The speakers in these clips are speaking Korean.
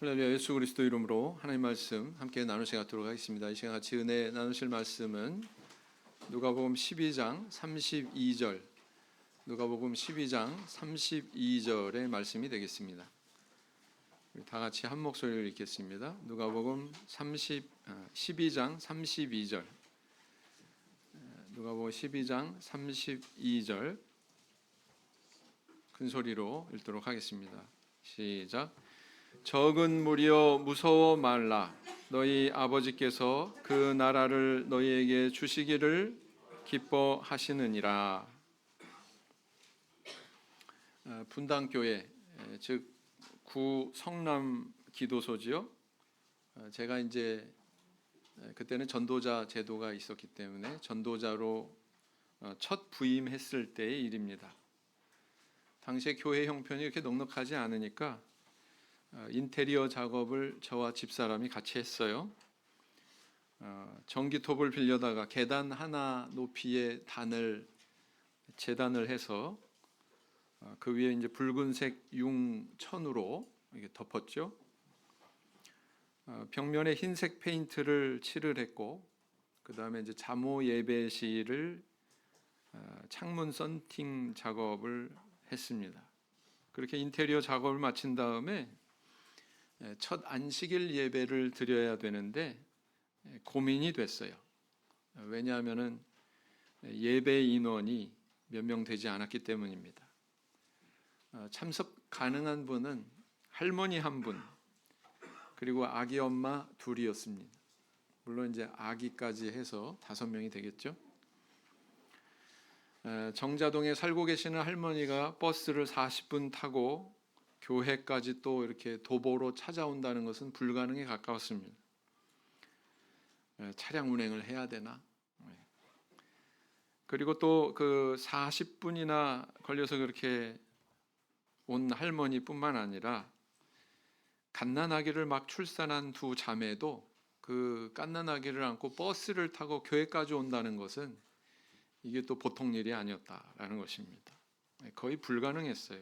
할렐루야. 예수 그리스도 이름으로 하나님 말씀 함께 나누시도록 하겠습니다. 이 시간 같이 은혜 나누실 말씀은 누가복음 12장 32절, 누가복음 12장 32절의 말씀이 되겠습니다. 우리 다 같이 한 목소리를 읽겠습니다. 누가복음 12장 32절, 누가복음 12장 32절 큰 소리로 읽도록 하겠습니다. 시작. 적은 무리여 무서워 말라. 너희 아버지께서 그 나라를 너희에게 주시기를 기뻐하시느니라. 분당교회, 즉 구 성남 기도소지요. 제가 이제 그때는 전도자 제도가 있었기 때문에 전도자로 첫 부임했을 때의 일입니다. 당시에 교회 형편이 이렇게 넉넉하지 않으니까 인테리어 작업을 저와 집사람이 같이 했어요. 전기톱을 빌려다가 계단 하나 높이의 재단을 해서 그 위에 이제 붉은색 융천으로 이렇게 덮었죠. 벽면에 흰색 페인트를 칠을 했고, 그 다음에 이제 자모 예배실을 창문 썬팅 작업을 했습니다. 그렇게 인테리어 작업을 마친 다음에 첫 안식일 예배를 드려야 되는데 고민이 됐어요. 왜냐하면은 예배 인원이 몇 명 되지 않았기 때문입니다. 참석 가능한 분은 할머니 한 분, 그리고 아기 엄마 둘이었습니다. 물론 이제 아기까지 해서 5명이 되겠죠. 정자동에 살고 계시는 할머니가 버스를 40분 타고 교회까지 또 이렇게 도보로 찾아온다는 것은 불가능에 가까웠습니다. 차량 운행을 해야 되나? 그리고 또 그 40분이나 걸려서 그렇게 온 할머니뿐만 아니라 갓난아기를 막 출산한 두 자매도 그 갓난아기를 안고 버스를 타고 교회까지 온다는 것은 이게 또 보통 일이 아니었다라는 것입니다. 거의 불가능했어요.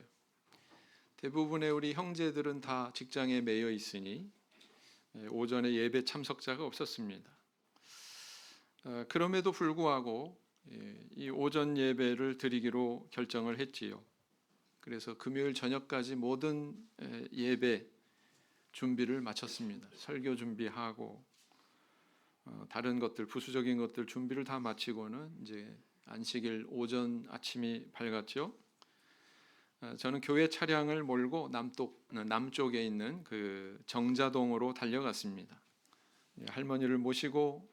대부분의 우리 형제들은 다 직장에 매여 있으니 오전에 예배 참석자가 없었습니다. 그럼에도 불구하고 이 오전 예배를 드리기로 결정을 했지요. 그래서 금요일 저녁까지 모든 예배 준비를 마쳤습니다. 설교 준비하고 다른 것들, 부수적인 것들 준비를 다 마치고는 이제 안식일 오전 아침이 밝았죠. 저는 교회 차량을 몰고 남쪽에 있는 그 정자동으로 달려갔습니다. 할머니를 모시고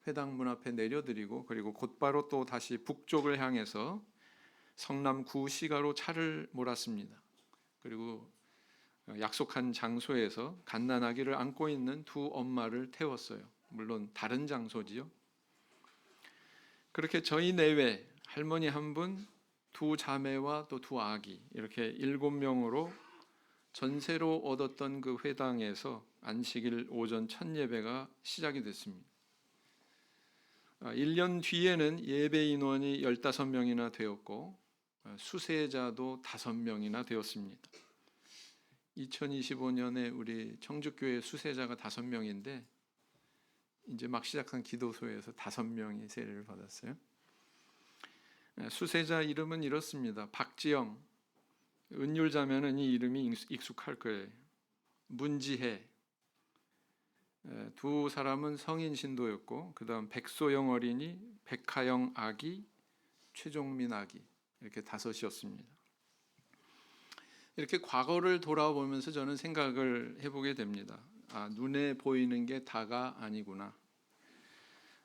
회당 문 앞에 내려드리고, 그리고 곧바로 또 다시 북쪽을 향해서 성남구 시가로 차를 몰았습니다. 그리고 약속한 장소에서 갓난아기를 안고 있는 두 엄마를 태웠어요. 물론 다른 장소지요. 그렇게 저희 내외 할머니 한 분, 두 자매와 또 두 아기, 이렇게 7명으로 전세로 얻었던 그 회당에서 안식일 오전 첫 예배가 시작이 됐습니다. 1년 뒤에는 예배 인원이 15명이나 되었고 수세자도 5명이나 되었습니다. 2025년에 우리 청주교회 수세자가 5명인데 이제 막 시작한 기도소에서 5명이 세례를 받았어요. 수세자 이름은 이렇습니다. 박지영, 은율자매는 이 이름이 익숙할 거예요. 문지혜, 두 사람은 성인 신도였고, 그 다음 백소영 어린이, 백하영 아기, 최종민 아기, 이렇게 5이었습니다. 이렇게 과거를 돌아보면서 저는 생각을 해보게 됩니다. 눈에 보이는 게 다가 아니구나.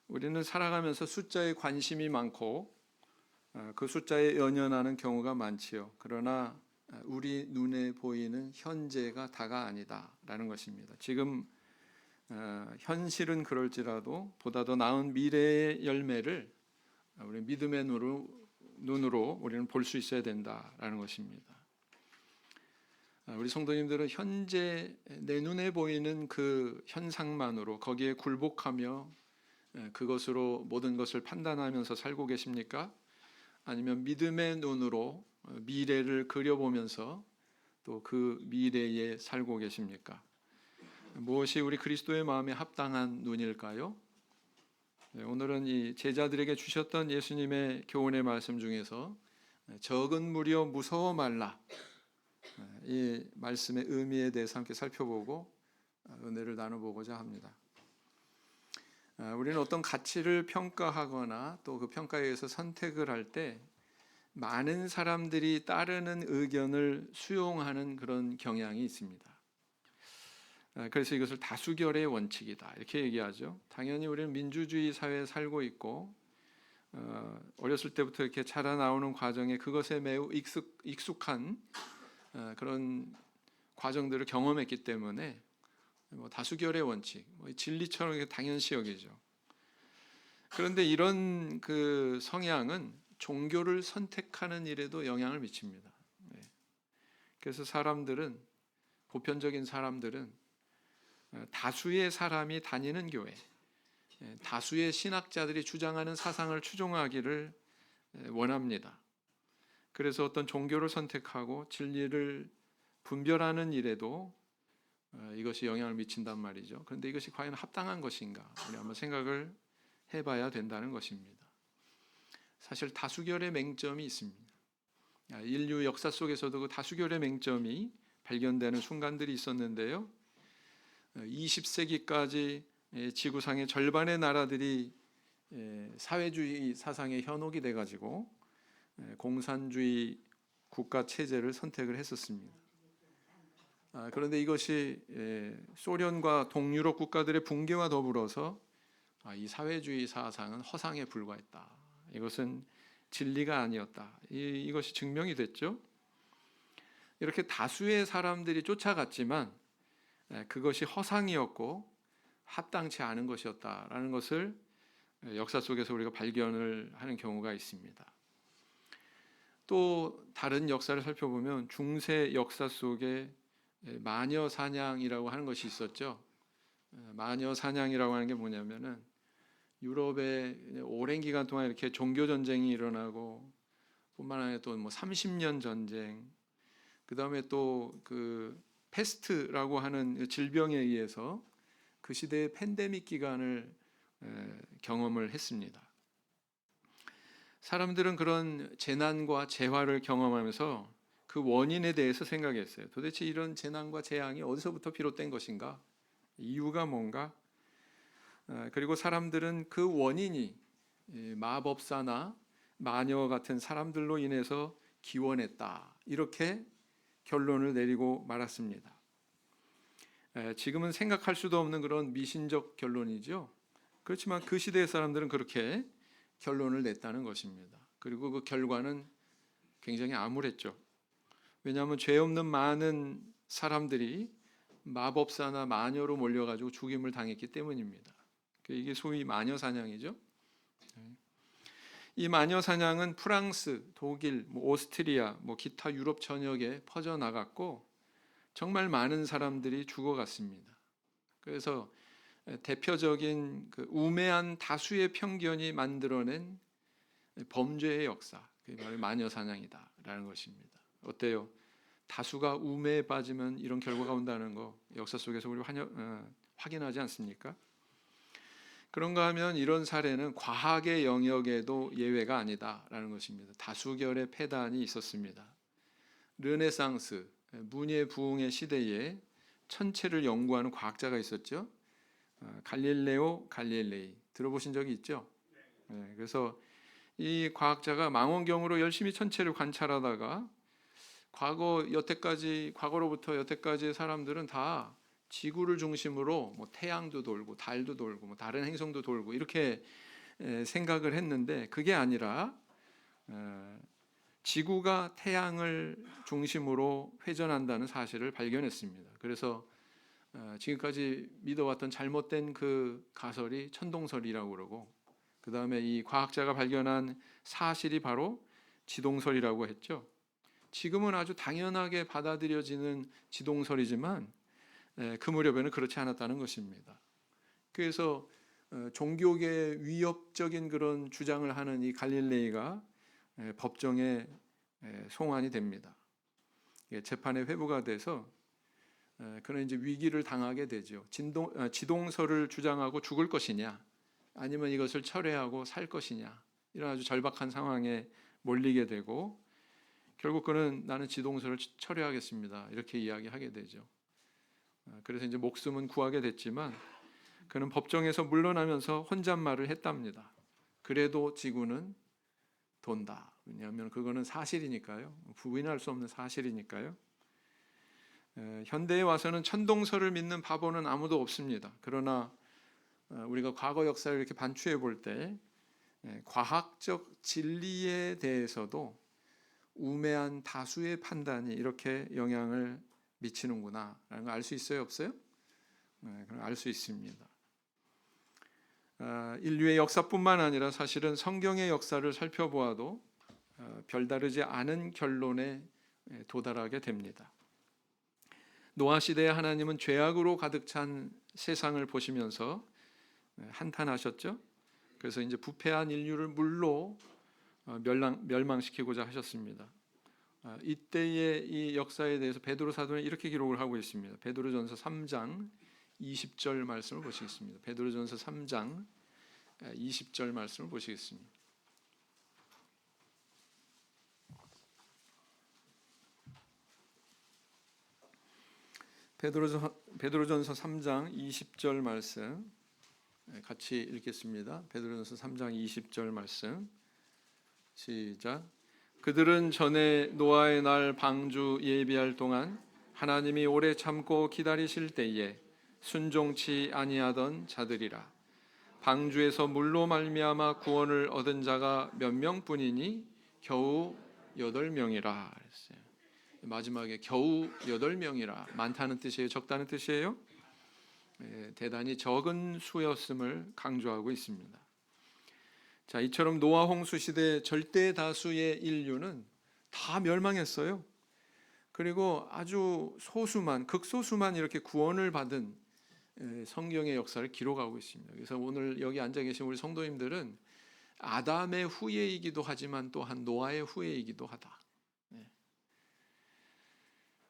우리는 살아가면서 숫자에 관심이 많고 그 숫자에 연연하는 경우가 많지요. 그러나 우리 눈에 보이는 현재가 다가 아니다라는 것입니다. 지금 현실은 그럴지라도 보다 더 나은 미래의 열매를 우리 믿음의 눈으로 우리는 볼 수 있어야 된다라는 것입니다. 우리 성도님들은 현재 내 눈에 보이는 그 현상만으로 거기에 굴복하며 그것으로 모든 것을 판단하면서 살고 계십니까? 아니면 믿음의 눈으로 미래를 그려보면서 또 그 미래에 살고 계십니까? 무엇이 우리 그리스도의 마음에 합당한 눈일까요? 오늘은 이 제자들에게 주셨던 예수님의 교훈의 말씀 중에서 적은 무리여 무서워 말라, 이 말씀의 의미에 대해서 함께 살펴보고 은혜를 나눠보고자 합니다. 우리는 어떤 가치를 평가하거나 또 그 평가에 의해서 선택을 할 때 많은 사람들이 따르는 의견을 수용하는 그런 경향이 있습니다. 그래서 이것을 다수결의 원칙이다 이렇게 얘기하죠. 당연히 우리는 민주주의 사회에 살고 있고 어렸을 때부터 이렇게 자라나오는 과정에 그것에 매우 익숙한 그런 과정들을 경험했기 때문에 다수결의 원칙, 진리처럼 당연시 여기죠. 그런데 이런 그 성향은 종교를 선택하는 일에도 영향을 미칩니다. 그래서 사람들은, 보편적인 사람들은 다수의 사람이 다니는 교회, 다수의 신학자들이 주장하는 사상을 추종하기를 원합니다. 그래서 어떤 종교를 선택하고 진리를 분별하는 일에도 이것이 영향을 미친단 말이죠. 그런데 이것이 과연 합당한 것인가? 우리 한번 생각을 해봐야 된다는 것입니다. 사실 다수결의 맹점이 있습니다. 인류 역사 속에서도 그 다수결의 맹점이 발견되는 순간들이 있었는데요. 20세기까지 지구상의 절반의 나라들이 사회주의 사상의 현혹이 돼가지고 공산주의 국가 체제를 선택을 했었습니다. 그런데 이것이 소련과 동유럽 국가들의 붕괴와 더불어서 이 사회주의 사상은 허상에 불과했다. 이것은 진리가 아니었다. 이것이 증명이 됐죠. 이렇게 다수의 사람들이 쫓아갔지만 그것이 허상이었고 합당치 않은 것이었다라는 것을 역사 속에서 우리가 발견을 하는 경우가 있습니다. 또 다른 역사를 살펴보면 중세 역사 속에 마녀 사냥이라고 하는 것이 있었죠. 마녀 사냥이라고 하는 게 뭐냐면은 유럽에 오랜 기간 동안 이렇게 종교 전쟁이 일어나고 뿐만 아니라 또 30년 전쟁, 그 다음에 또 그 패스트라고 하는 질병에 의해서 그 시대의 팬데믹 기간을 경험을 했습니다. 사람들은 그런 재난과 재화를 경험하면서 그 원인에 대해서 생각했어요. 도대체 이런 재난과 재앙이 어디서부터 비롯된 것인가? 이유가 뭔가? 그리고 사람들은 그 원인이 마법사나 마녀 같은 사람들로 인해서 기원했다. 이렇게 결론을 내리고 말았습니다. 지금은 생각할 수도 없는 그런 미신적 결론이죠. 그렇지만 그 시대의 사람들은 그렇게 결론을 냈다는 것입니다. 그리고 그 결과는 굉장히 암울했죠. 왜냐하면 죄 없는 많은 사람들이 마법사나 마녀로 몰려가지고 죽임을 당했기 때문입니다. 이게 소위 마녀 사냥이죠. 이 마녀 사냥은 프랑스, 독일, 오스트리아, 기타 유럽 전역에 퍼져나갔고 정말 많은 사람들이 죽어갔습니다. 그래서 대표적인 그 우매한 다수의 편견이 만들어낸 범죄의 역사, 그게 바로 마녀 사냥이다라는 것입니다. 어때요? 다수가 우매에 빠지면 이런 결과가 온다는 거 역사 속에서 우리 확인하지 않습니까? 그런가 하면 이런 사례는 과학의 영역에도 예외가 아니다라는 것입니다. 다수결의 폐단이 있었습니다. 르네상스, 문예 부흥의 시대에 천체를 연구하는 과학자가 있었죠. 갈릴레오 갈릴레이 들어보신 적이 있죠? 네, 그래서 이 과학자가 망원경으로 열심히 천체를 관찰하다가 과거로부터 여태까지의 사람들은 다 지구를 중심으로 태양도 돌고 달도 돌고 다른 행성도 돌고 이렇게 생각을 했는데 그게 아니라 지구가 태양을 중심으로 회전한다는 사실을 발견했습니다. 그래서 지금까지 믿어왔던 잘못된 그 가설이 천동설이라고 그러고, 그 다음에 이 과학자가 발견한 사실이 바로 지동설이라고 했죠. 지금은 아주 당연하게 받아들여지는 지동설이지만 그 무렵에는 그렇지 않았다는 것입니다. 그래서 종교계의 위협적인 그런 주장을 하는 이 갈릴레이가 법정에 송환이 됩니다. 재판에 회부가 돼서 그는 이제 위기를 당하게 되죠. 지동설을 주장하고 죽을 것이냐, 아니면 이것을 철회하고 살 것이냐, 이런 아주 절박한 상황에 몰리게 되고 결국 그는 나는 지동설을 철회하겠습니다, 이렇게 이야기하게 되죠. 그래서 이제 목숨은 구하게 됐지만 그는 법정에서 물러나면서 혼잣말을 했답니다. 그래도 지구는 돈다. 왜냐하면 그거는 사실이니까요. 부인할 수 없는 사실이니까요. 현대에 와서는 천동설을 믿는 바보는 아무도 없습니다. 그러나 우리가 과거 역사를 이렇게 반추해 볼 때 과학적 진리에 대해서도 우매한 다수의 판단이 이렇게 영향을 미치는구나 라는 걸 알 수 있어요, 없어요? 그럼 알 수 있습니다. 인류의 역사뿐만 아니라 사실은 성경의 역사를 살펴보아도 별다르지 않은 결론에 도달하게 됩니다. 노아 시대에 하나님은 죄악으로 가득 찬 세상을 보시면서 한탄하셨죠. 그래서 이제 부패한 인류를 물로 멸망시키고자 하셨습니다. 이때의 이 역사에 대해서 베드로 사도는 이렇게 기록을 하고 있습니다. 베드로전서 3장 20절 말씀을 보시겠습니다. 베드로전서 3장 20절 말씀을 보시겠습니다. 베드로전서 3장 20절 말씀 같이 읽겠습니다. 베드로전서 3장 20절 말씀 시작. 그들은 전에 노아의 날 방주 예비할 동안 하나님이 오래 참고 기다리실 때에 순종치 아니하던 자들이라. 방주에서 물로 말미암아 구원을 얻은 자가 몇 명뿐이니 겨우 8명이라 그랬어요. 마지막에 겨우 8명이라 많다는 뜻이에요, 적다는 뜻이에요? 대단히 적은 수였음을 강조하고 있습니다. 자, 이처럼 노아 홍수 시대 절대 다수의 인류는 다 멸망했어요. 그리고 아주 소수만, 극소수만 이렇게 구원을 받은 성경의 역사를 기록하고 있습니다. 그래서 오늘 여기 앉아 계신 우리 성도님들은 아담의 후예이기도 하지만 또한 노아의 후예이기도 하다.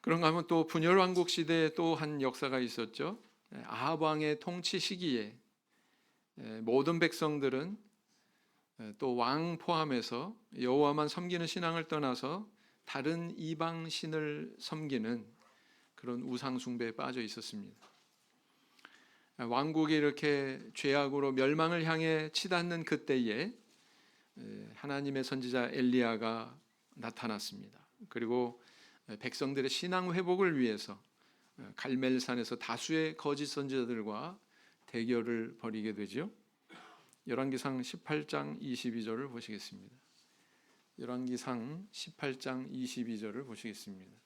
그런가 하면 또 분열왕국 시대에 또 한 역사가 있었죠. 아합 왕의 통치 시기에 모든 백성들은 또 왕 포함해서 여호와만 섬기는 신앙을 떠나서 다른 이방 신을 섬기는 그런 우상 숭배에 빠져 있었습니다. 왕국이 이렇게 죄악으로 멸망을 향해 치닫는 그때에 하나님의 선지자 엘리야가 나타났습니다. 그리고 백성들의 신앙 회복을 위해서 갈멜산에서 다수의 거짓 선지자들과 대결을 벌이게 되죠. 열왕기상 18장 22절을 보시겠습니다. 열왕기상 18장 22절을 보시겠습니다.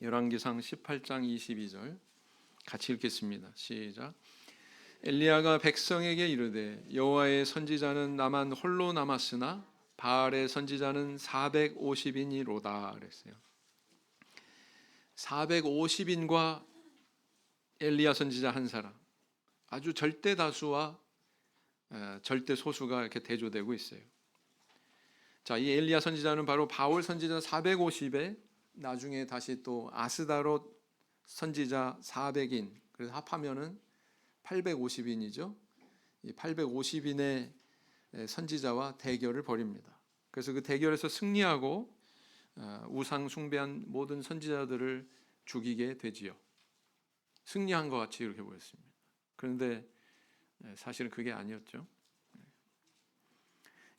열왕기상 18장 22절 같이 읽겠습니다. 시작. 엘리야가 백성에게 이르되 여호와의 선지자는 나만 홀로 남았으나 바알의 선지자는 450인이로다 그랬어요. 450인과 엘리야 선지자 한 사람, 아주 절대 다수와 절대 소수가 이렇게 대조되고 있어요. 자, 이 엘리야 선지자는 바로 바울 선지자 450에 나중에 다시 또 아스다롯 선지자 400인, 그래서 합하면은 850인이죠. 이 850인의 선지자와 대결을 벌입니다. 그래서 그 대결에서 승리하고 우상 숭배한 모든 선지자들을 죽이게 되지요. 승리한 것 같이 이렇게 보였습니다. 그런데 사실은 그게 아니었죠.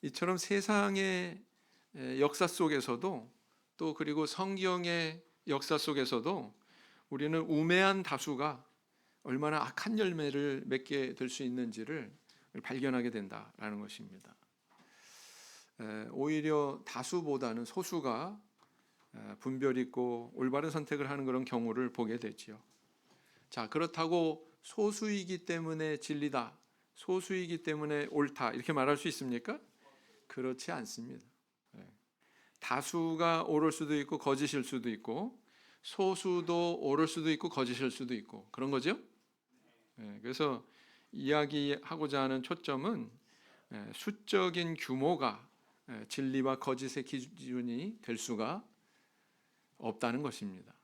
이처럼 세상의 역사 속에서도 또 그리고 성경의 역사 속에서도 우리는 우매한 다수가 얼마나 악한 열매를 맺게 될 수 있는지를 발견하게 된다라는 것입니다. 오히려 다수보다는 소수가 분별 있고 올바른 선택을 하는 그런 경우를 보게 되지요. 자, 그렇다고 소수이기 때문에 진리다, 소수이기 때문에 옳다 이렇게 말할 수 있습니까? 그렇지 않습니다. 다수가 옳을 수도 있고 거짓일 수도 있고 소수도 옳을 수도 있고 거짓일 수도 있고 그런 거죠. 그래서 이야기하고자 하는 초점은 수적인 규모가 진리와 거짓의 기준이 될 수가 없다는 것입니다.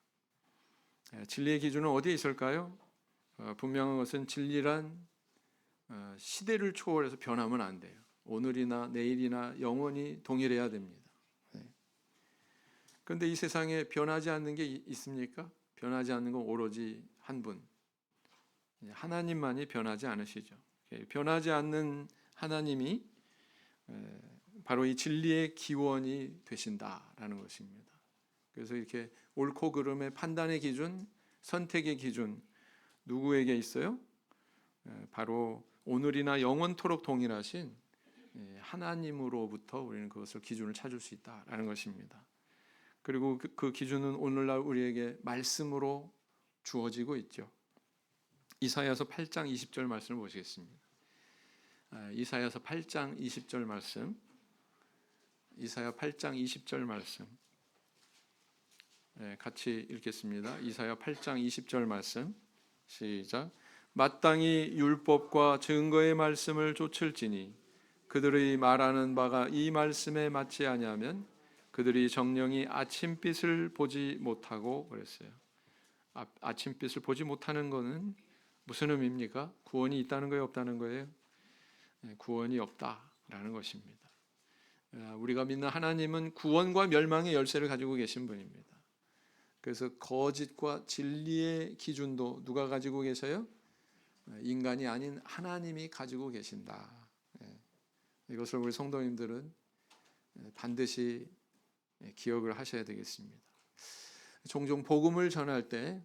진리의 기준은 어디에 있을까요? 분명한 것은 진리란 시대를 초월해서 변하면 안 돼요. 오늘이나 내일이나 영원히 동일해야 됩니다. 그런데 이 세상에 변하지 않는 게 있습니까? 변하지 않는 건 오로지 한 분, 하나님만이 변하지 않으시죠. 변하지 않는 하나님이 바로 이 진리의 기원이 되신다라는 것입니다. 그래서 이렇게 옳고 그름의 판단의 기준, 선택의 기준 누구에게 있어요? 바로 오늘이나 영원토록 동일하신 하나님으로부터 우리는 그것을 기준을 찾을 수 있다라는 것입니다. 그리고 그 기준은 오늘날 우리에게 말씀으로 주어지고 있죠. 이사야서 8장 20절 말씀을 보시겠습니다. 이사야서 8장 20절 말씀. 이사야 8장 20절 말씀. 같이 읽겠습니다. 이사야 8장 20절 말씀. 시작. 마땅히 율법과 증거의 말씀을 좇을지니 그들의 말하는 바가 이 말씀에 맞지 아니하면 그들이 정령이 아침빛을 보지 못하고 그랬어요. 아침빛을 보지 못하는 것은 무슨 의미입니까? 구원이 있다는 거예요, 없다는 거예요? 구원이 없다라는 것입니다. 우리가 믿는 하나님은 구원과 멸망의 열쇠를 가지고 계신 분입니다. 그래서 거짓과 진리의 기준도 누가 가지고 계세요? 인간이 아닌 하나님이 가지고 계신다. 이것을 우리 성도님들은 반드시 기억을 하셔야 되겠습니다. 종종 복음을 전할 때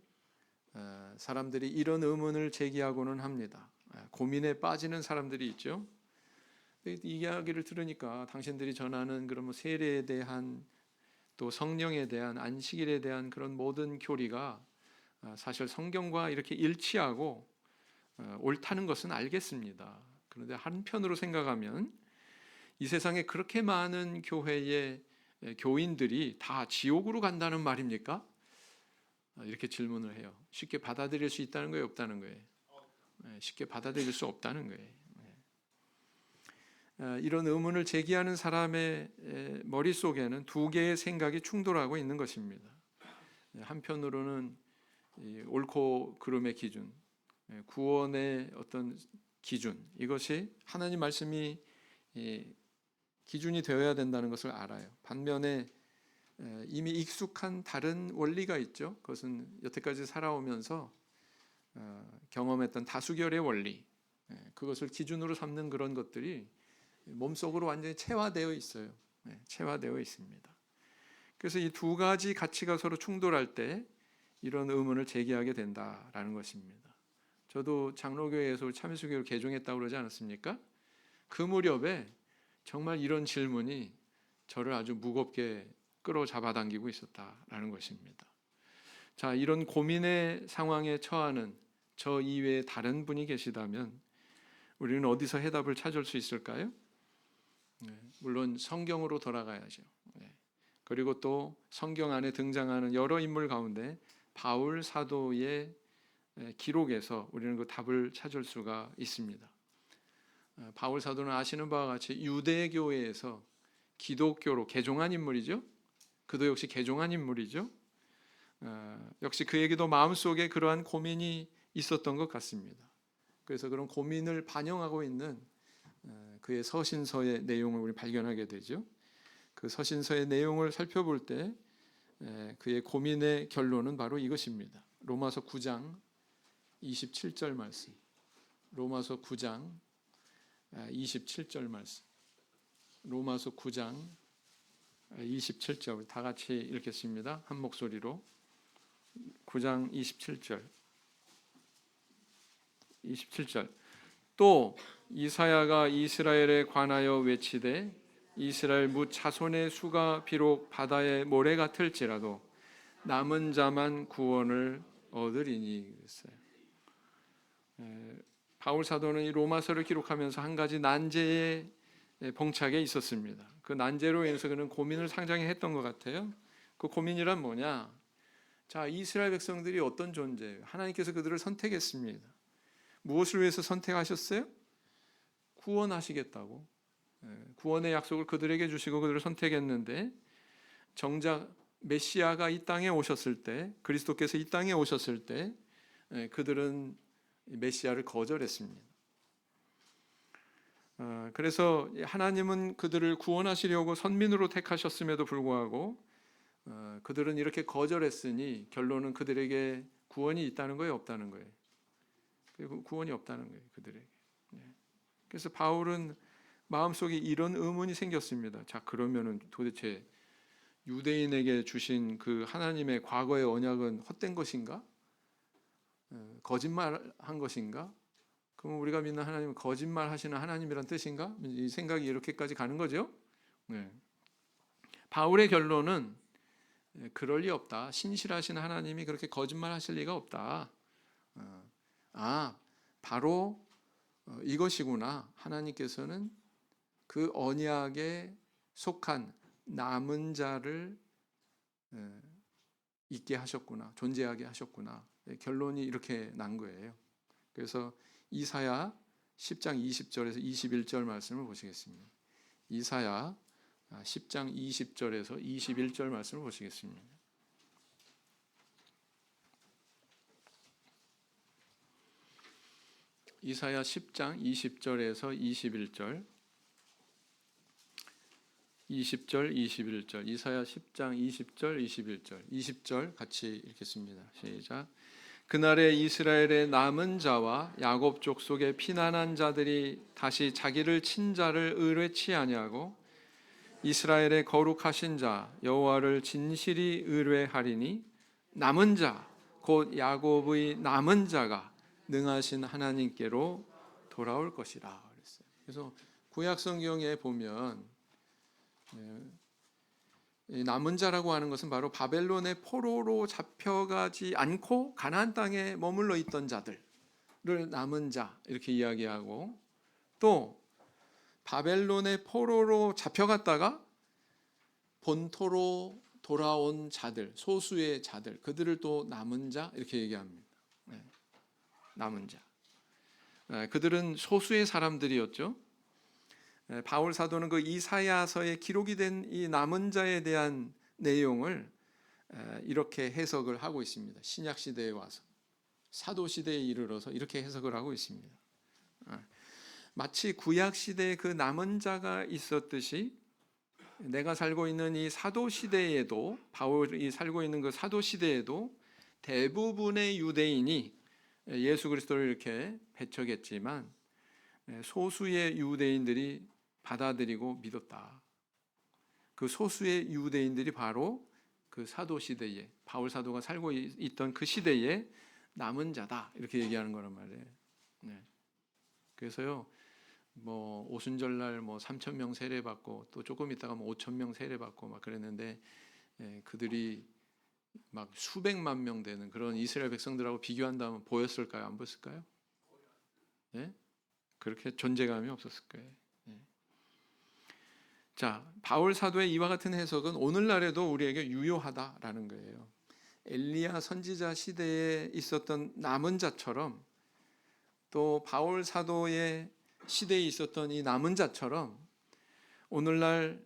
사람들이 이런 의문을 제기하고는 합니다. 고민에 빠지는 사람들이 있죠. 이 이야기를 들으니까 당신들이 전하는 그런 세례에 대한 또 성령에 대한 안식일에 대한 그런 모든 교리가 사실 성경과 이렇게 일치하고 옳다는 것은 알겠습니다. 그런데 한편으로 생각하면 이 세상에 그렇게 많은 교회의 교인들이 다 지옥으로 간다는 말입니까? 이렇게 질문을 해요. 쉽게 받아들일 수 있다는 거예요, 없다는 거예요? 쉽게 받아들일 수 없다는 거예요. 이런 의문을 제기하는 사람의 머릿속에는 두 개의 생각이 충돌하고 있는 것입니다. 한편으로는 옳고 그름의 기준, 구원의 어떤 기준, 이것이 하나님 말씀이 기준이 되어야 된다는 것을 알아요. 반면에 이미 익숙한 다른 원리가 있죠. 그것은 여태까지 살아오면서 경험했던 다수결의 원리, 그것을 기준으로 삼는 그런 것들이 몸속으로 완전히 체화되어 있어요. 체화되어 있습니다. 그래서 이 두 가지 가치가 서로 충돌할 때 이런 의문을 제기하게 된다라는 것입니다. 저도 장로교회에서 참여수교를 개종했다고 그러지 않았습니까? 그 무렵에 정말 이런 질문이 저를 아주 무겁게 끌어잡아당기고 있었다라는 것입니다. 자, 이런 고민의 상황에 처하는 저 이외에 다른 분이 계시다면 우리는 어디서 해답을 찾을 수 있을까요? 물론 성경으로 돌아가야죠. 그리고 또 성경 안에 등장하는 여러 인물 가운데 바울 사도의 기록에서 우리는 그 답을 찾을 수가 있습니다. 바울 사도는 아시는 바와 같이 유대교회에서 기독교로 개종한 인물이죠. 그도 역시 개종한 인물이죠. 역시 그에게도 마음속에 그러한 고민이 있었던 것 같습니다. 그래서 그런 고민을 반영하고 있는 그의 서신서의 내용을 우리 발견하게 되죠. 그 서신서의 내용을 살펴볼 때 그의 고민의 결론은 바로 이것입니다. 로마서 9장 27절 말씀. 로마서 9장 27절 말씀. 로마서 9장 27절 다 같이 읽겠습니다. 한 목소리로. 9장 27절. 또 이사야가 이스라엘에 관하여 외치되 이스라엘 뭇 자손의 수가 비록 바다의 모래 같을지라도 남은 자만 구원을 얻으리니 그랬어요. 바울 사도는 이 로마서를 기록하면서 한 가지 난제에 봉착해 있었습니다. 그 난제로 인해서 그는 고민을 상당히 했던 것 같아요. 그 고민이란 뭐냐? 자, 이스라엘 백성들이 어떤 존재예요? 하나님께서 그들을 선택했습니다. 무엇을 위해서 선택하셨어요? 구원하시겠다고. 구원의 약속을 그들에게 주시고 그들을 선택했는데 정작 메시아가 이 땅에 오셨을 때, 그리스도께서 이 땅에 오셨을 때 그들은 메시아를 거절했습니다. 그래서 하나님은 그들을 구원하시려고 선민으로 택하셨음에도 불구하고 그들은 이렇게 거절했으니 결론은 그들에게 구원이 있다는 거예요, 없다는 거예요? 구원이 없다는 거예요, 그들에게. 그래서 바울은 마음속에 이런 의문이 생겼습니다. 자, 그러면은 도대체 유대인에게 주신 그 하나님의 과거의 언약은 헛된 것인가? 거짓말한 것인가? 그럼 우리가 믿는 하나님은 거짓말하시는 하나님이란 뜻인가? 이 생각이 이렇게까지 가는 거죠. 바울의 결론은 그럴 리 없다. 신실하신 하나님이 그렇게 거짓말하실 리가 없다. 바로 이것이구나. 하나님께서는 그 언약에 속한 남은 자를 있게 하셨구나, 존재하게 하셨구나. 결론이 이렇게 난 거예요. 그래서 이사야 10장 20절에서 21절 말씀을 보시겠습니다. 이사야 10장 20절에서 21절 말씀을 보시겠습니다. 이사야 10장 20절에서 21절, 20절, 21절, 이사야 10장 20절, 21절, 20절 같이 읽겠습니다. 시작. 그날에 이스라엘의 남은 자와 야곱 족속의 피난한 자들이 다시 자기를 친 자를 의뢰치 아니하고 이스라엘의 거룩하신 자 여호와를 진실이 의뢰하리니 남은 자 곧 야곱의 남은 자가 능하신 하나님께로 돌아올 것이라 그랬어요. 그래서 구약 성경에 보면 남은 자라고 하는 것은 바로 바벨론의 포로로 잡혀가지 않고 가나안 땅에 머물러 있던 자들을 남은 자 이렇게 이야기하고, 또 바벨론의 포로로 잡혀갔다가 본토로 돌아온 자들, 소수의 자들, 그들을 또 남은 자 이렇게 얘기합니다. 남은 자. 그들은 소수의 사람들이었죠. 바울 사도는 그 이사야서에 기록이 된 이 남은 자에 대한 내용을 이렇게 해석을 하고 있습니다. 신약 시대에 와서 사도 시대에 이르러서 이렇게 해석을 하고 있습니다. 마치 구약 시대에 그 남은 자가 있었듯이 내가 살고 있는 이 사도 시대에도, 바울이 살고 있는 그 사도 시대에도 대부분의 유대인이 예수 그리스도를 이렇게 배척했지만 소수의 유대인들이 받아들이고 믿었다. 그 소수의 유대인들이 바로 그 사도 시대에, 바울 사도가 살고 있던 그 시대에 남은 자다 이렇게 얘기하는 거란 말이에요. 그래서요, 뭐 오순절날 뭐 3,000명 세례받고 또 조금 있다가 뭐 5,000명 세례받고 막 그랬는데 그들이 막 수백만 명 되는 그런 이스라엘 백성들하고 비교한다면 보였을까요? 안 보였을까요? 그렇게 존재감이 없었을 거예요. 자, 바울 사도의 이와 같은 해석은 오늘날에도 우리에게 유효하다라는 거예요. 엘리야 선지자 시대에 있었던 남은 자처럼, 또 바울 사도의 시대에 있었던 이 남은 자처럼 오늘날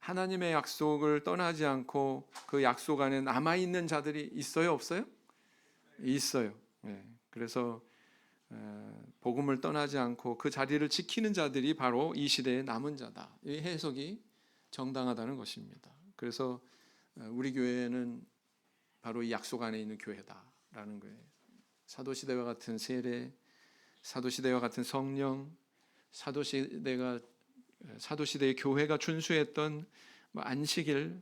하나님의 약속을 떠나지 않고 그 약속 안에 남아있는 자들이 있어요, 없어요? 있어요. 그래서 복음을 떠나지 않고 그 자리를 지키는 자들이 바로 이 시대의 남은 자다. 이 해석이 정당하다는 것입니다. 그래서 우리 교회는 바로 이 약속 안에 있는 교회다라는 거예요. 사도시대와 같은 세례, 사도시대와 같은 성령, 사도시대의 교회가 준수했던 안식일,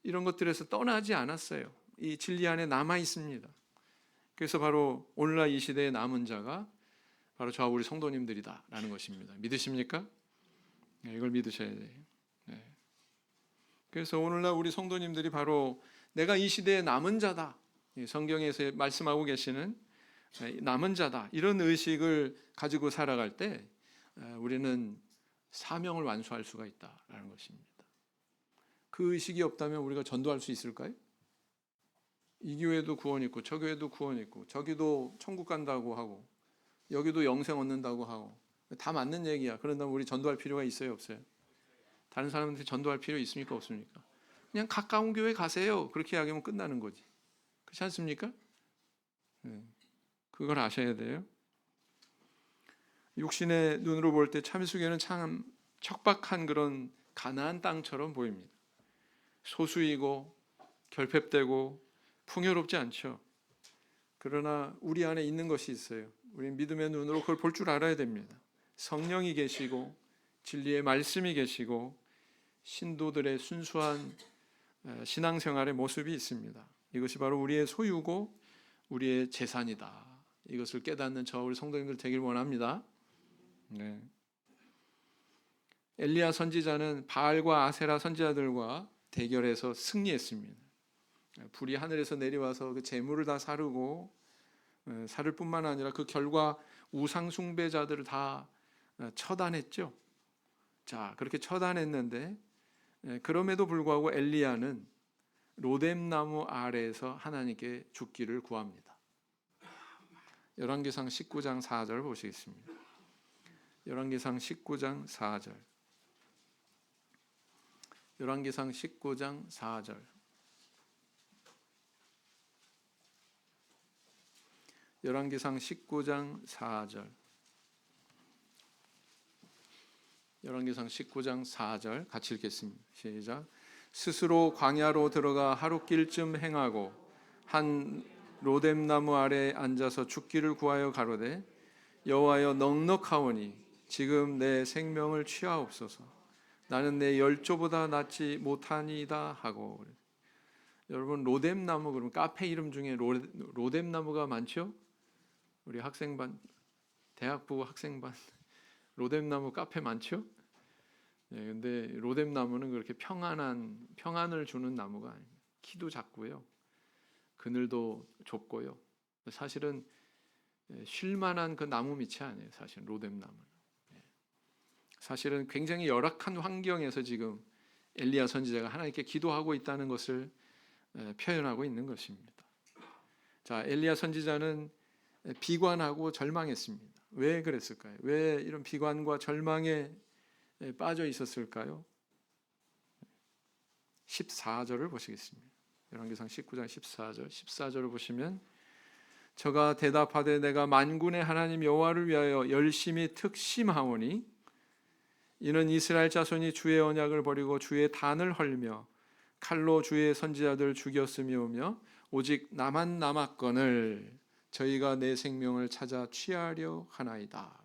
이런 것들에서 떠나지 않았어요. 이 진리 안에 남아 있습니다. 그래서 바로 오늘날 이 시대의 남은 자가 바로 저와 우리 성도님들이다라는 것입니다. 믿으십니까? 이걸 믿으셔야 돼요. 그래서 오늘날 우리 성도님들이 바로 내가 이 시대의 남은 자다, 성경에서 말씀하고 계시는 남은 자다, 이런 의식을 가지고 살아갈 때 우리는 사명을 완수할 수가 있다라는 것입니다. 그 의식이 없다면 우리가 전도할 수 있을까요? 이 교회도 구원 있고 저 교회도 구원 있고 저기도 천국 간다고 하고 여기도 영생 얻는다고 하고 다 맞는 얘기야. 그런다면 우리 전도할 필요가 있어요, 없어요? 다른 사람한테 전도할 필요 있습니까, 없습니까? 그냥 가까운 교회 가세요. 그렇게 이야기하면 끝나는 거지. 그렇지 않습니까? 네. 그걸 아셔야 돼요. 육신의 눈으로 볼 때 참수교는 참 척박한 그런 가나안 땅처럼 보입니다. 소수이고 결핍되고 풍요롭지 않죠. 그러나 우리 안에 있는 것이 있어요. 우리 믿음의 눈으로 그걸 볼 줄 알아야 됩니다. 성령이 계시고 진리의 말씀이 계시고 신도들의 순수한 신앙생활의 모습이 있습니다. 이것이 바로 우리의 소유고 우리의 재산이다. 이것을 깨닫는 저 우리 성도님들 되길 원합니다. 네. 엘리야 선지자는 바알과 아세라 선지자들과 대결해서 승리했습니다. 불이 하늘에서 내려와서 그 재물을 다 사르고 사를 뿐만 아니라 그 결과 우상 숭배자들을 다 처단했죠. 자, 그렇게 처단했는데 그럼에도 불구하고 엘리야는 로뎀나무 아래에서 하나님께 죽기를 구합니다. 열왕기상 19장 4절 보시겠습니다. 열왕기상 19장 4절. 열왕기상 19장 4절. 열왕기상 19장 4절. 열왕기상 19장 4절 같이 읽겠습니다. 시작. 스스로 광야로 들어가 하룻길쯤 행하고 한 로뎀나무 아래에 앉아서 죽기를 구하여 가로되 여호와여 넉넉하오니 지금 내 생명을 취하옵소서. 나는 내 열조보다 낫지 못하니이다 하고. 여러분 로뎀나무 그러면 카페 이름 중에 로뎀나무가 많죠? 우리 학생반 대학부 학생반 로뎀나무 카페 많죠? 네, 근데 로뎀나무는 그렇게 평안을 주는 나무가 아닙니다. 키도 작고요. 그늘도 좁고요. 사실은 쉴만한 그 나무 밑이 아니에요. 사실 로뎀나무는. 사실은 굉장히 열악한 환경에서 지금 엘리야 선지자가 하나님께 기도하고 있다는 것을 표현하고 있는 것입니다. 자, 엘리야 선지자는 비관하고 절망했습니다. 왜 그랬을까요? 왜 이런 비관과 절망에 빠져 있었을까요? 14절을 보시겠습니다. 열왕기상 19장 14절을 보시면 저가 대답하되 내가 만군의 하나님 여호와를 위하여 열심히 특심하오니 이는 이스라엘 자손이 주의 언약을 버리고 주의 단을 헐며 칼로 주의 선지자들 죽였음이오며 오직 나만 남았거늘 저희가 내 생명을 찾아 취하려 하나이다.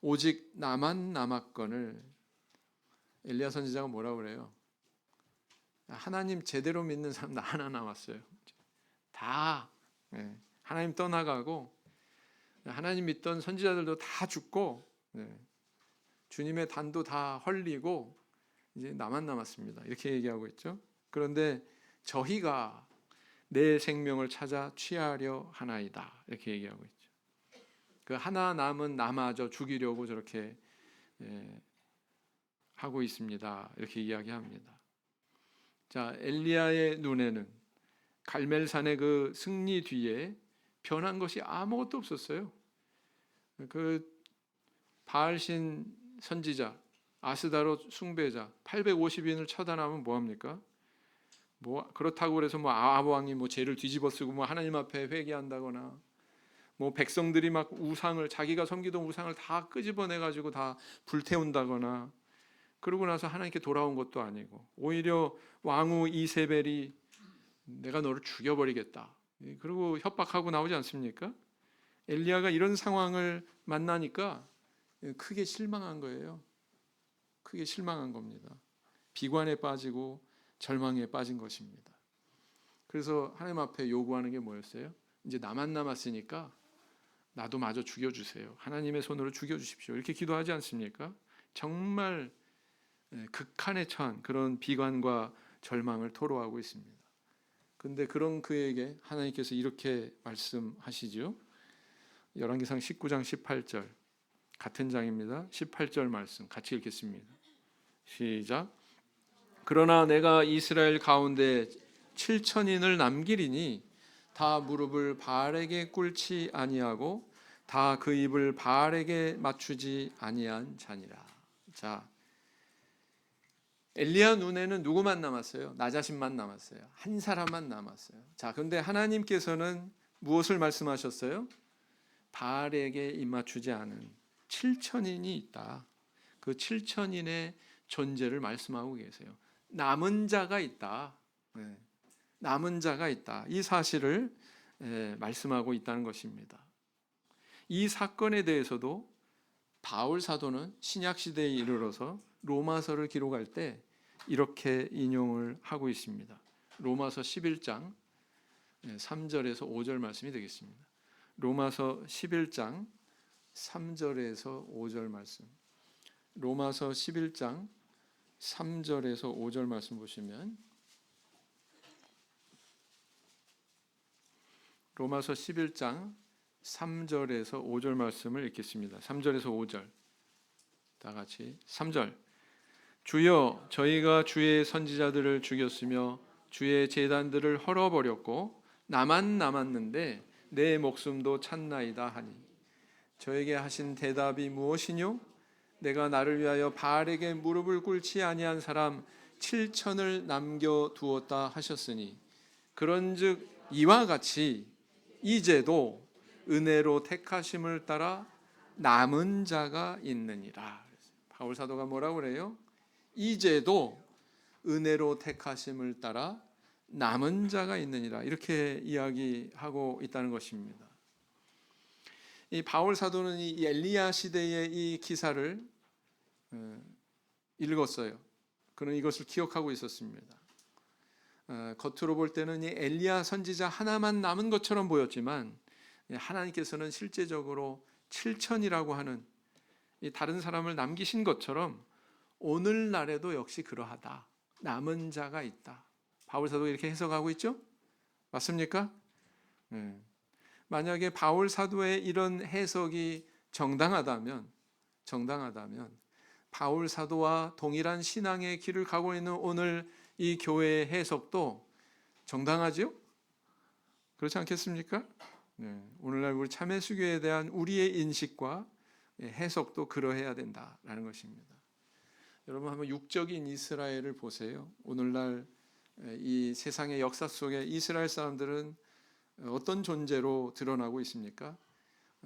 오직 나만 남았거늘. 엘리야 선지자가 뭐라고 그래요? 하나님 제대로 믿는 사람 나 하나 남았어요. 다 하나님 떠나가고 하나님 믿던 선지자들도 다 죽고 주님의 단도 다 헐리고 이제 나만 남았습니다. 이렇게 얘기하고 있죠. 그런데 저희가 내 생명을 찾아 취하려 하나이다. 이렇게 얘기하고 있죠. 그 하나 남은 나마저 죽이려고 저렇게 하고 있습니다. 이렇게 이야기합니다. 자, 엘리야의 눈에는 갈멜산의 그 승리 뒤에 변한 것이 아무것도 없었어요. 그 바알신 선지자, 아스다롯 숭배자 850인을 처단하면 뭐 합니까? 뭐 그렇다고 그래서 뭐 아합 왕이 뭐 죄를 뒤집어쓰고 뭐 하나님 앞에 회개한다거나 뭐 백성들이 막 우상을 자기가 섬기던 우상을 다 끄집어내 가지고 다 불태운다거나 그러고 나서 하나님께 돌아온 것도 아니고 오히려 왕후 이세벨이 내가 너를 죽여버리겠다. 그리고 협박하고 나오지 않습니까? 엘리야가 이런 상황을 만나니까 크게 실망한 거예요. 크게 실망한 겁니다. 비관에 빠지고 절망에 빠진 것입니다. 그래서 하나님 앞에 요구하는 게 뭐였어요? 이제 나만 남았으니까 나도 마저 죽여주세요. 하나님의 손으로 죽여주십시오. 이렇게 기도하지 않습니까? 정말 극한에 처한 그런 비관과 절망을 토로하고 있습니다. 그런데 그런 그에게 하나님께서 이렇게 말씀하시죠. 열왕기상 19장 18절 같은 장입니다. 18절 말씀 같이 읽겠습니다. 시작. 그러나 내가 이스라엘 가운데 7천인을 남기리니 다 무릎을 바알에게 꿇지 아니하고 다 그 입을 바알에게 맞추지 아니한 자니라. 자, 엘리야 눈에는 누구만 남았어요? 나 자신만 남았어요. 한 사람만 남았어요. 자, 그런데 하나님께서는 무엇을 말씀하셨어요? 바알에게 입맞추지 않은 7천인이 있다. 그 7천인의 존재를 말씀하고 계세요. 남은 자가 있다. 남은 자가 있다. 이 사실을 말씀하고 있다는 것입니다. 이 사건에 대해서도 바울 사도는 신약 시대에 이르러서 로마서를 기록할 때 이렇게 인용을 하고 있습니다. 로마서 11장 3절에서 5절 말씀이 되겠습니다. 로마서 11장 3절에서 5절 말씀. 로마서 11장 3절에서 5절 말씀 보시면 로마서 11장 3절에서 5절 말씀을 읽겠습니다. 3절에서 5절 다 같이 3절. 주여 저희가 주의 선지자들을 죽였으며 주의 제단들을 헐어버렸고 나만 남았는데 내 목숨도 찾나이다 하니 저에게 하신 대답이 무엇이뇨? 내가 나를 위하여 바알에게 무릎을 꿇지 아니한 사람 7천을 남겨두었다 하셨으니 그런즉 이와 같이 이제도 은혜로 택하심을 따라 남은 자가 있느니라. 바울 사도가 뭐라고 그래요? 이제도 은혜로 택하심을 따라 남은 자가 있느니라. 이렇게 이야기하고 있다는 것입니다. 이 바울 사도는 이 엘리야 시대의 이 기사를 읽었어요. 그는 이것을 기억하고 있었습니다. 겉으로 볼 때는 이 엘리야 선지자 하나만 남은 것처럼 보였지만 하나님께서는 실제적으로 7천이라고 하는 이 다른 사람을 남기신 것처럼 오늘날에도 역시 그러하다. 남은 자가 있다. 바울 사도가 이렇게 해석하고 있죠? 맞습니까? 만약에 바울 사도의 이런 해석이 정당하다면 바울 사도와 동일한 신앙의 길을 가고 있는 오늘 이 교회의 해석도 정당하죠? 그렇지 않겠습니까? 오늘날 우리 참회수교에 대한 우리의 인식과 해석도 그러해야 된다라는 것입니다. 여러분 한번 육적인 이스라엘을 보세요. 오늘날 이 세상의 역사 속에 이스라엘 사람들은 어떤 존재로 드러나고 있습니까?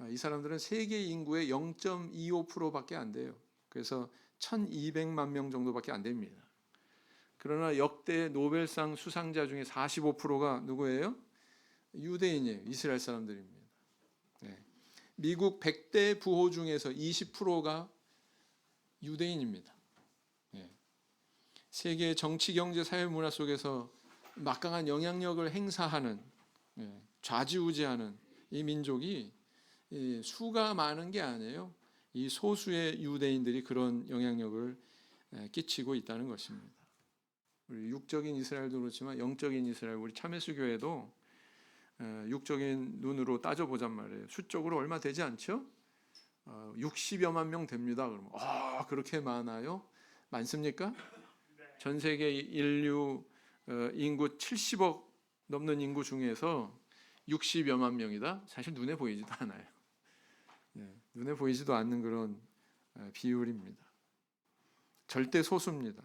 이 사람들은 세계 인구의 0.25%밖에 안 돼요. 그래서 1200만 명 정도밖에 안 됩니다. 그러나 역대 노벨상 수상자 중에 45%가 누구예요? 유대인이에요. 이스라엘 사람들입니다. 미국 100대 부호 중에서 20%가 유대인입니다. 세계 정치, 경제, 사회, 문화 속에서 막강한 영향력을 행사하는 좌지우지하는 이 민족이 수가 많은 게 아니에요. 이 소수의 유대인들이 그런 영향력을 끼치고 있다는 것입니다. 우리 육적인 이스라엘도 그렇지만 영적인 이스라엘, 우리 참회수 교회도 육적인 눈으로 따져보잔 말이에요. 수적으로 얼마 되지 않죠? 60여만 명 됩니다. 그러면 그렇게 많아요? 많습니까? 전 세계 인류 인구 70억 넘는 인구 중에서 60여만 명이다? 사실 눈에 보이지도 않아요. 눈에 보이지도 않는 그런 비율입니다. 절대 소수입니다.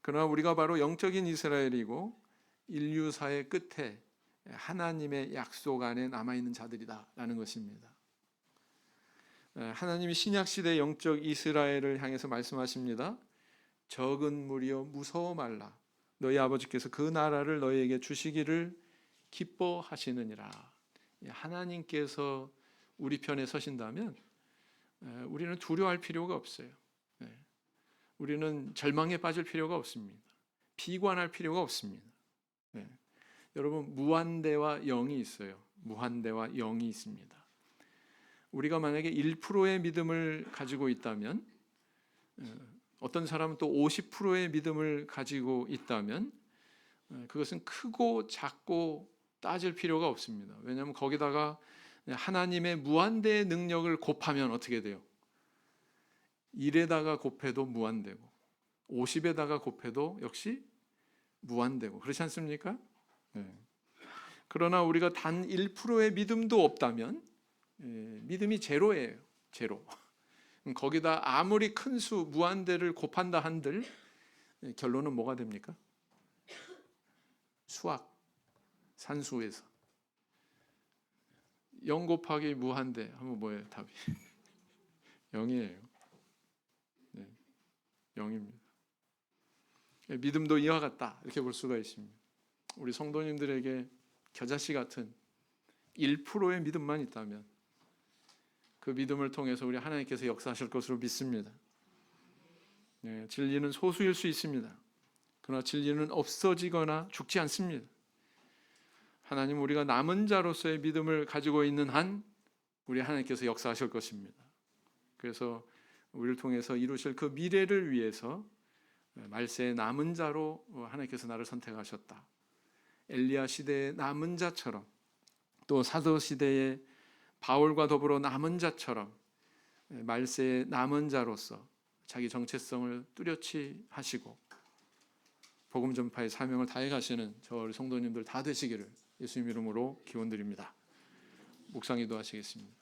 그러나 우리가 바로 영적인 이스라엘이고 인류사의 끝에 하나님의 약속 안에 남아있는 자들이다라는 것입니다. 하나님이 신약시대 영적 이스라엘을 향해서 말씀하십니다. 적은 무리여 무서워 말라. 너희 아버지께서 그 나라를 너희에게 주시기를 기뻐하시느니라. 하나님께서 우리 편에 서신다면 우리는 두려워할 필요가 없어요. 우리는 절망에 빠질 필요가 없습니다. 비관할 필요가 없습니다. 여러분 무한대와 0이 있어요. 무한대와 0이 있습니다. 우리가 만약에 1%의 믿음을 가지고 있다면 어떤 사람은 또 50%의 믿음을 가지고 있다면 그것은 크고 작고 따질 필요가 없습니다. 왜냐하면 거기다가 하나님의 무한대의 능력을 곱하면 어떻게 돼요? 1에다가 곱해도 무한대고 50에다가 곱해도 역시 무한대고 그렇지 않습니까? 그러나 우리가 단 1%의 믿음도 없다면 믿음이 제로예요. 제로. 거기다 아무리 큰 수 무한대를 곱한다 한들 결론은 뭐가 됩니까? 수학, 산수에서 0 곱하기 무한대 하면 뭐예요? 답이 0이에요. 네, 0입니다. 믿음도 이와 같다 이렇게 볼 수가 있습니다. 우리 성도님들에게 겨자씨 같은 1%의 믿음만 있다면 그 믿음을 통해서 우리 하나님께서 역사하실 것으로 믿습니다. 네, 진리는 소수일 수 있습니다. 그러나 진리는 없어지거나 죽지 않습니다. 하나님, 우리가 남은 자로서의 믿음을 가지고 있는 한 우리 하나님께서 역사하실 것입니다. 그래서 우리를 통해서 이루실 그 미래를 위해서 말세의 남은 자로 하나님께서 나를 선택하셨다. 엘리야 시대의 남은 자처럼, 또 사도 시대의 바울과 더불어 남은 자처럼 말세의 남은 자로서 자기 정체성을 뚜렷이 하시고 복음 전파의 사명을 다해 가시는 저 우리 성도님들 다 되시기를 예수님 이름으로 기원드립니다. 묵상 기도하시겠습니다.